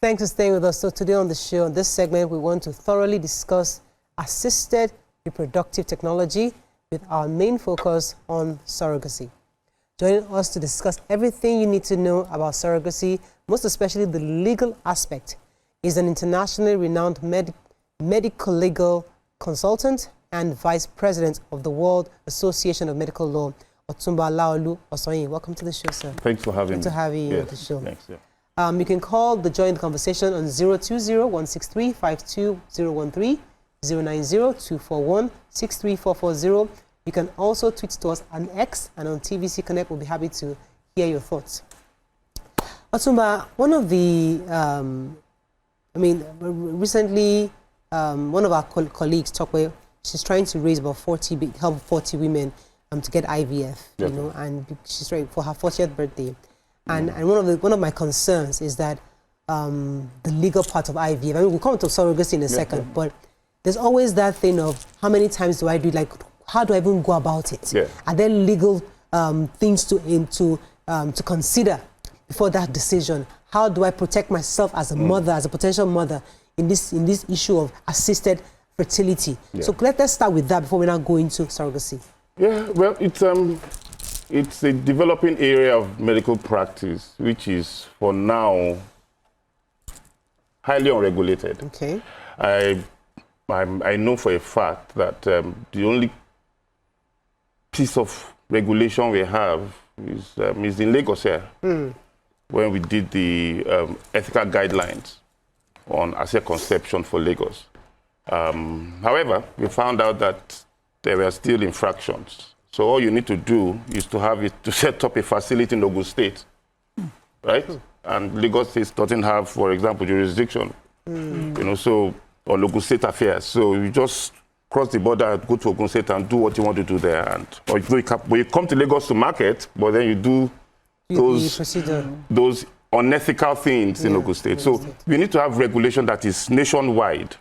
Thanks for staying with us. So today on the show, in this segment, we want to thoroughly discuss assisted reproductive technology with our main focus on surrogacy. Joining us to discuss everything you need to know about surrogacy, most especially the legal aspect, is an internationally renowned medical legal consultant and vice president of the World Association of Medical Law, Otunba Laolu A. Welcome to the show, sir. Thanks for having me. Good to have you on the show. Thanks, yeah. You can call the joint conversation on 020-163-52013, 090-241-63440. You can also tweet to us on X and on TVC Connect. We'll be happy to hear your thoughts. Otunba, one of the, recently, one of our colleagues talked about, she's trying to raise about 40 women to get IVF, you know, and she's trying for her 40th birthday. And one of my concerns is that the legal part of IVF. I mean, we'll come to surrogacy in a second, but there's always that thing of how many times do I do? Like, how do I even go about it? Yeah. Are there legal things to consider before that decision? How do I protect myself as a mother, as a potential mother, in this issue of assisted fertility? Yeah. So let's start with that before we now go into surrogacy. Yeah, well, it's a developing area of medical practice, which is, for now, highly unregulated. Okay. I know for a fact that the only piece of regulation we have is in Lagos here, when we did the ethical guidelines on assisted conception for Lagos. However, we found out that there were still infractions. So all you need to do is to set up a facility in Ogun State, right? And Lagos State doesn't have, for example, jurisdiction, you know, so, on Ogun State affairs. So you just cross the border, go to Ogun State and do what you want to do there. And or you come to Lagos to market, but then you do those unethical things in Ogun State. So we need to have regulation that is nationwide.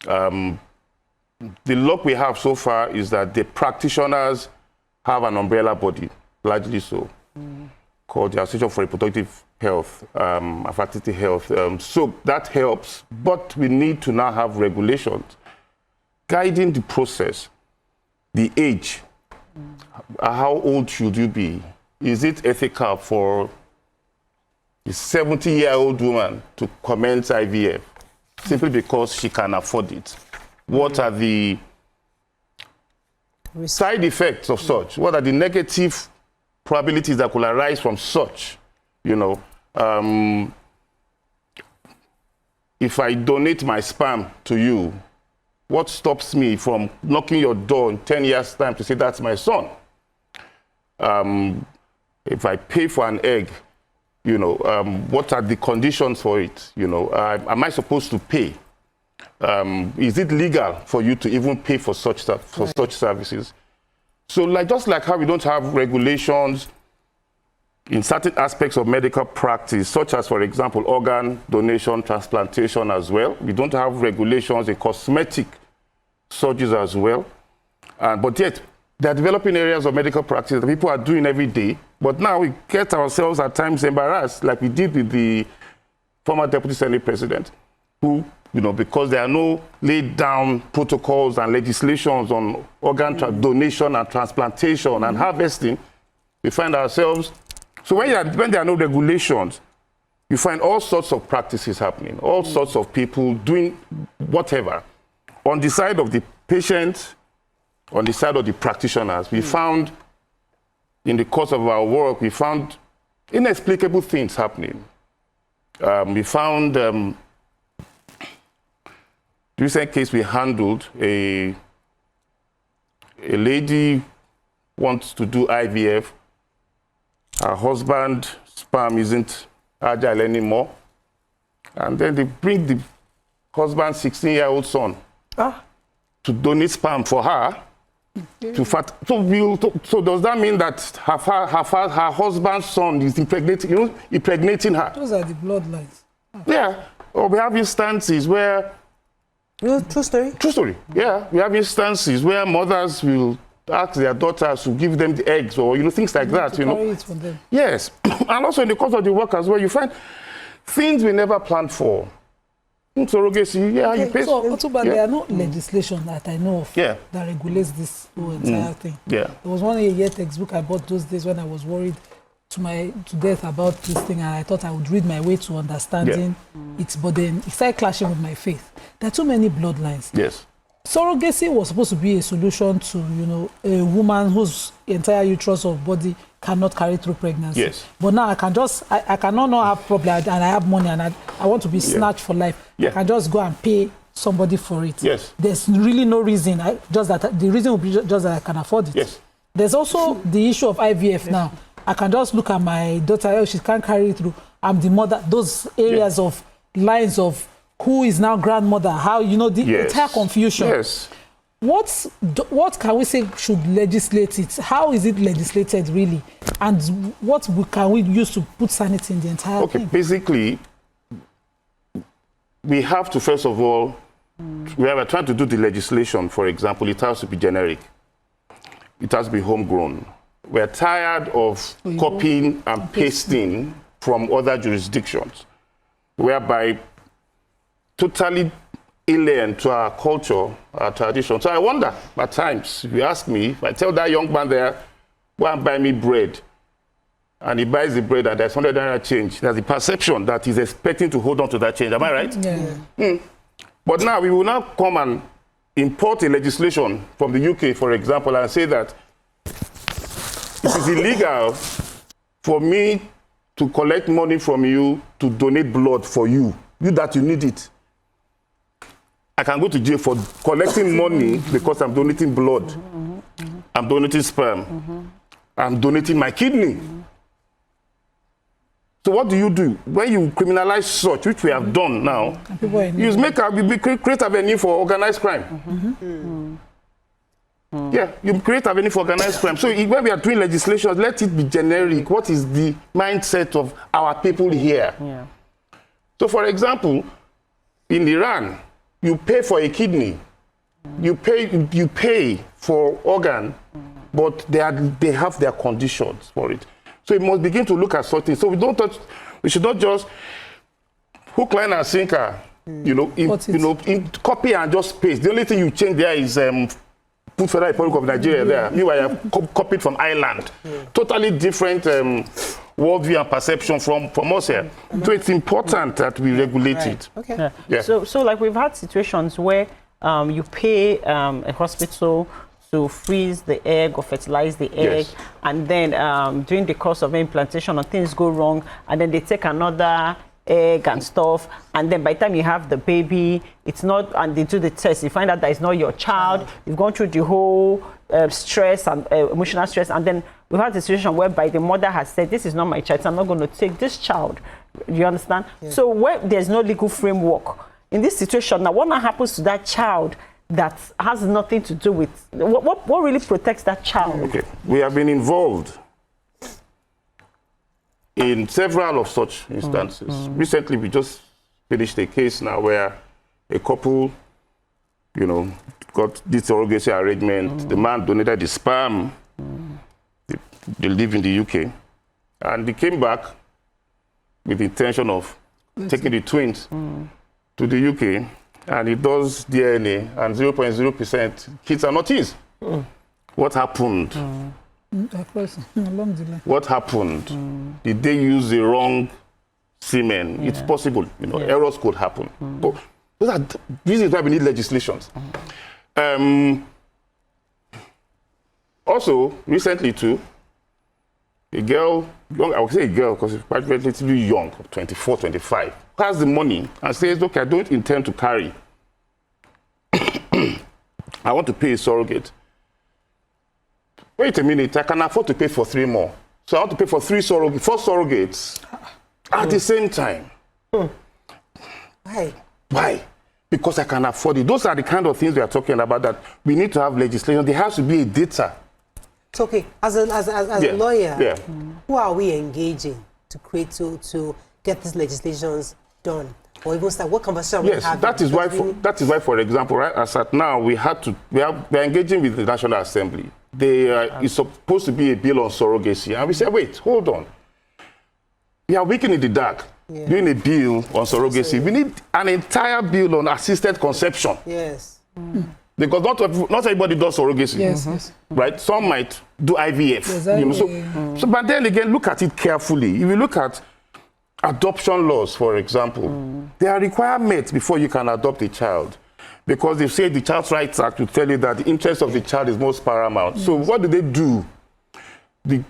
The luck we have so far is that the practitioners have an umbrella body, largely so, called the Association for Reproductive Health, Fertility Health. So that helps, but we need to now have regulations guiding the process, the age. How old should you be? Is it ethical for a 70-year-old woman to commence IVF simply because she can afford it? What are the side effects of such? What are the negative probabilities that could arise from such? You know, if I donate my sperm to you, what stops me from knocking your door in 10 years' time to say that's my son? If I pay for an egg, you know, what are the conditions for it? You know, am I supposed to pay? Is it legal for you to even pay for such such services? So, just like how we don't have regulations in certain aspects of medical practice, such as, for example, organ donation, transplantation as well. We don't have regulations in cosmetic surgeries as well. But yet, there are developing areas of medical practice that people are doing every day. But now we get ourselves at times embarrassed, like we did with the former Deputy Senate President, who, you know, because there are no laid down protocols and legislations on organ donation and transplantation and harvesting, we find ourselves, so when there are no regulations, you find all sorts of practices happening, all sorts of people doing whatever. On the side of the patient, on the side of the practitioners, we found, in the course of our work, we found inexplicable things happening. We found, the recent case we handled, a lady wants to do IVF. Her husband's sperm isn't agile anymore. And then they bring the husband's 16-year-old son to donate sperm for her. So does that mean that her husband's son is impregnating her? Those are the bloodlines. Yeah. Or we have instances where... True story? True story, yeah. We have instances where mothers will ask their daughters to give them the eggs or, things like that, Carry it from them. Yes. And also in the course of the work as well, you find things we never planned for. Surrogacy, yeah, okay, you pay. So, Otunba, there are no legislation that I know of that regulates this whole entire thing. Yeah. There was one year textbook I bought those days when I was worried to death about this thing, and I thought I would read my way to understanding it, but then it started clashing with my faith. There are too many bloodlines. Yes. Surrogacy was supposed to be a solution to, a woman whose entire uterus or body cannot carry through pregnancy. Yes. But now I cannot not have problem, and I have money, and I want to be snatched for life. I can just go and pay somebody for it. Yes. There's really no reason. The reason will be just that I can afford it. Yes. There's also the issue of IVF now. I can just look at my daughter, she can't carry it through. I'm the mother. Those areas of lines of who is now grandmother, how, the entire confusion. Yes. What can we say should legislate it? How is it legislated really? And what can we use to put sanity in the entire thing? Basically, we have to, first of all, we are trying to do the legislation, for example, it has to be generic. It has to be homegrown. We're tired of copying and pasting from other jurisdictions, whereby totally alien to our culture, our tradition. So I wonder, at times, if you ask me, if I tell that young man there, go and buy me bread, and he buys the bread and there's 100 naira change, there's the perception that he's expecting to hold on to that change. Am I right? Yeah. But now we will now come and import a legislation from the UK, for example, and say that it is illegal for me to collect money from you to donate blood for you that you need it. I can go to jail for collecting money because I'm donating blood. I'm donating sperm. I'm donating my kidney. So what do? When you criminalize such, which we have done now, you create avenue for organized crime. Yeah, you create avenue for organized crime. So when we are doing legislation, let it be generic. What is the mindset of our people here? Yeah. So for example, in Iran, you pay for a kidney, you pay for organ, but they have their conditions for it. So we must begin to look at something. So we should not just hook, line, and sinker, in copy and just paste. The only thing you change there is put Federal Republic of Nigeria there. Meanwhile, you have copied from Ireland. Totally different worldview and perception from us here. So it's important that we regulate it. Okay. Yeah. So like we've had situations where you pay a hospital to freeze the egg or fertilize the egg, and then during the course of implantation, and things go wrong, and then they take another egg and stuff, and then by the time you have the baby, it's not, and they do the test, you find out that it's not your child. You've gone through the whole stress and emotional stress, and then we've had a situation whereby the mother has said, this is not my child, so I'm not going to take this child. Do you understand? So where there's no legal framework in this situation, now what now happens to that child that has nothing to do with what really protects that child? Okay, we have been involved in several of such instances. Recently, we just finished a case now where a couple, got this surrogacy arrangement. The man donated the sperm. They live in the UK, and they came back with the intention of taking the twins to the UK. And it does DNA, and 0.0% kids are not his. What happened? What happened? Did they use the wrong semen? It's possible. Errors could happen. But those are reasons why we need legislations. Also, recently too, a girl, I would say a girl because she's quite relatively young, 24, 25, has the money and says, okay, I don't intend to carry. I want to pay a surrogate. Wait a minute, I can afford to pay for 3 more. So I want to pay for 4 surrogates at the same time. Why? Because I can afford it. Those are the kind of things we are talking about, that we need to have legislation. There has to be a data. It's okay. As a lawyer, who are we engaging to get these legislations done? Or even start, what conversation we have? That is why, for example, right, as at now, we are engaging with the National Assembly. It's supposed to be a bill on surrogacy. And we say, wait, hold on. We are working in the dark. doing a bill on surrogacy. We need an entire bill on assisted conception. Yes. Because not everybody does surrogacy. Yes. Right? Some might do IVF. Exactly. So, but then again, look at it carefully. If you look at adoption laws, for example, there are requirements before you can adopt a child. Because they say the Child Rights Act will tell you that the interest of the child is most paramount. So what do? The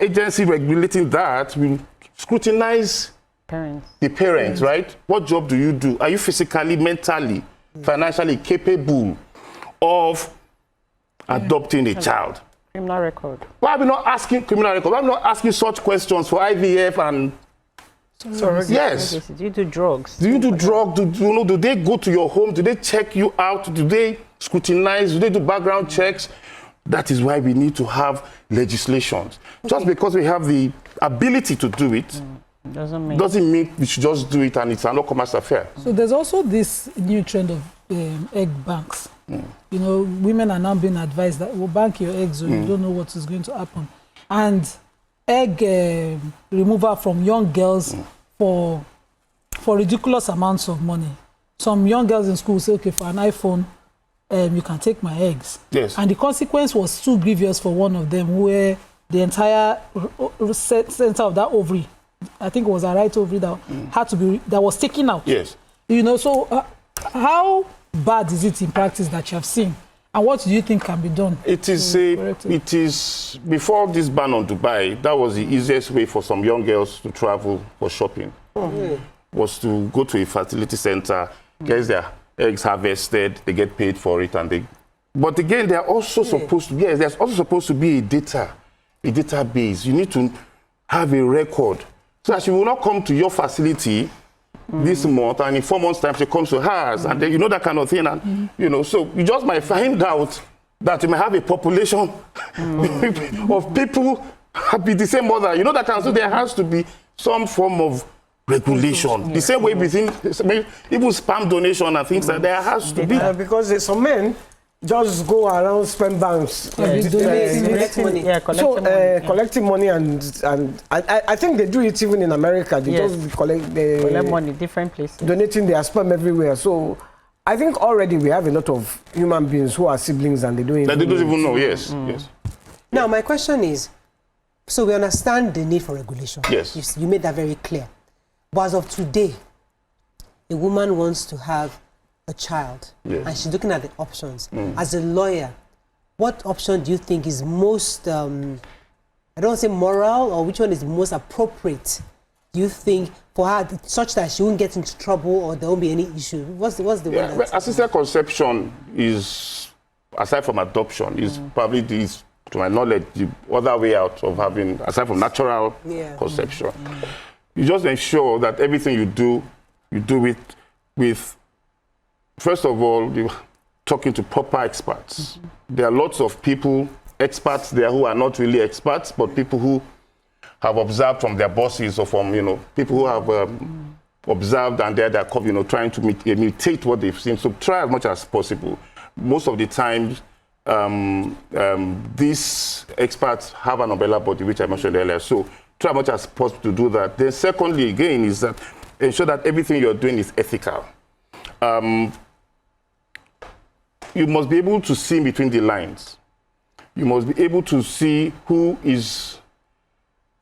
agency regulating that will scrutinize the parents, right? What job do you do? Are you physically, mentally, financially capable of adopting a child? Criminal record. Why are we not asking criminal record? Why are we not asking such questions for IVF and surrogacy? Yes. Do you do drugs? Do you do drugs? Do they go to your home? Do they check you out? Do they scrutinize? Do they do background checks? That is why we need to have legislations. Just because we have the ability to do it doesn't mean we should just do it and it's an commercial affair. So there's also this new trend of egg banks. You know, women are now being advised that bank your eggs or you don't know what is going to happen. And egg removal from young girls for ridiculous amounts of money. Some young girls in school say, okay, for an iPhone, you can take my eggs. Yes. And the consequence was too grievous for one of them, where the entire center of that ovary, I think it was a right ovary that had to be, that was taken out. Yes. You know, so how bad is it in practice that you have seen? And what do you think can be done? It is before this ban on Dubai, that was the easiest way for some young girls to travel for shopping. Was to go to a fertility center, get their eggs harvested, they get paid for it, and they. But again, they're also supposed to. Yes, there's also supposed to be a database. You need to have a record, so that she will not come to your facility this month, and in 4 months' time she comes to hers, and then you know that kind of thing, and you know, so you just might find out that you might have a population of people be the same mother. You know that kind of, so there has to be some form of regulation. The same way within even sperm donation and things like that, there has to be. Because some men just go around spend banks, collecting money, and I think they do it even in America. They just collect money different places, donating their sperm everywhere. So I think already we have a lot of human beings who are siblings and they don't even know. Yes. Now my question is, so we understand the need for regulation. Yes. You made that very clear. But as of today, a woman wants to have a child, and she's looking at the options. As a lawyer, what option do you think is most, I don't want to say moral, or which one is most appropriate, do you think, for her, such that she won't get into trouble or there won't be any issue? What's the one that... Assisted conception is, aside from adoption, is probably this, to my knowledge, the other way out of having, aside from natural conception. You just ensure that everything you do it with, first of all, you're talking to proper experts. There are lots of people, experts there who are not really experts, but people who have observed from their bosses or from, people who have observed and they're trying to imitate what they've seen. So try as much as possible. Most of the time, these experts have an umbrella body, which I mentioned earlier. So try as much as possible to do that. Then secondly, again, is that ensure that everything you're doing is ethical. You must be able to see between the lines. You must be able to see who is,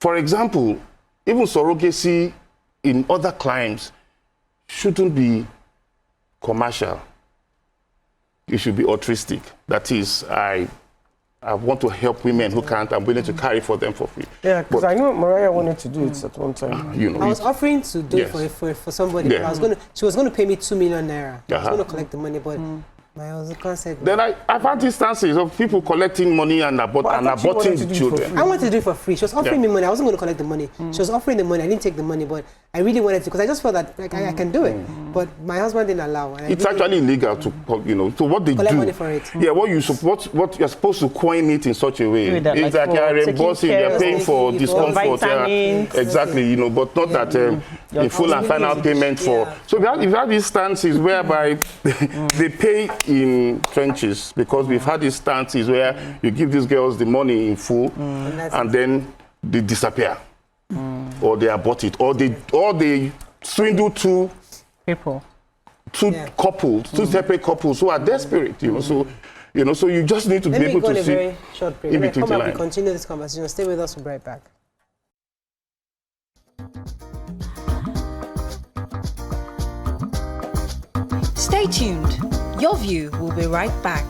for example, even surrogacy in other climes shouldn't be commercial. It should be altruistic. That is, I want to help women who can't. I'm willing to carry for them for free. Yeah, because I know Mariah wanted to do it at one time. I was offering to do it for somebody. But she was going to pay me 2 million naira. I was going to collect the money, but my husband said... Then I've had instances of people collecting money and aborting children. I wanted to do it for free. She was offering me money. I wasn't going to collect the money. She was offering the money. I didn't take the money, but I really wanted to, because I just felt that I can do it. But my husband didn't allow. It's actually illegal to, so what they collect do... money for it. Yeah, what you're supposed to coin it in such a way. It's like you're reimbursing, you're paying for discomfort. Exactly, but not that in full and final payment for... So we've had these stances whereby they pay in trenches, because we've had these stances where you give these girls the money in full and then they disappear. or they abort it, or they swindle two couples, two separate couples who are desperate, you know. So, you know, so you just need to be able to see. Let me go on a very short break. When I come back, we continue this conversation. Stay with us. We'll be right back. Stay tuned. Your View will be right back.